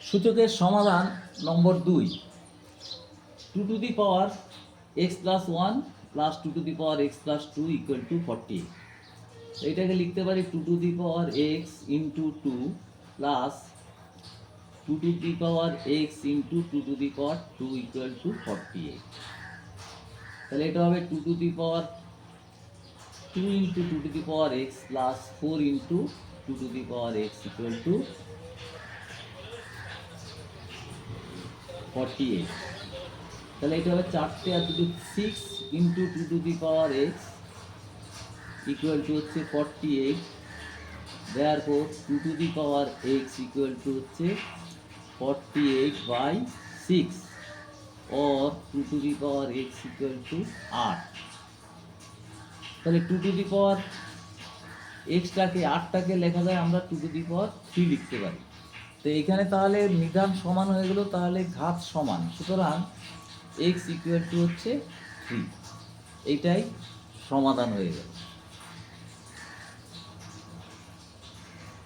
সূচকের সমাধান নম্বর 2, 2 to the power x plus 1 plus 2 to the power x plus 2 equal to 40। এইটাকে লিখতে পারি 2 to the power x into 2 plus 2 to the power x into 2 to the power 2 equal to 48। তাহলে এটা হবে 2 to the power 2 into 2 to the power x plus 4 into 2 to the power x equal to 48। তাহলে এটা হবে 4টে আর 2 6 into 2 to the power x equal to হচ্ছে 48। Therefore 2 to the power x equal to হচ্ছে 48/6 और 2 to the power x equal to 8। তাহলে 2 to the পাওয়ার xটাকে 8টাকে লেখা যায় আমরা 2 টু দি পাওয়ার 3 লিখতে পারি। তো এখানে তাহলে নিধান সমান হয়ে গেল, তাহলে ঘাত সমান, সুতরাং x ইকুয়াল টু হচ্ছে 3। এইটাই সমাধান হয়ে গেল।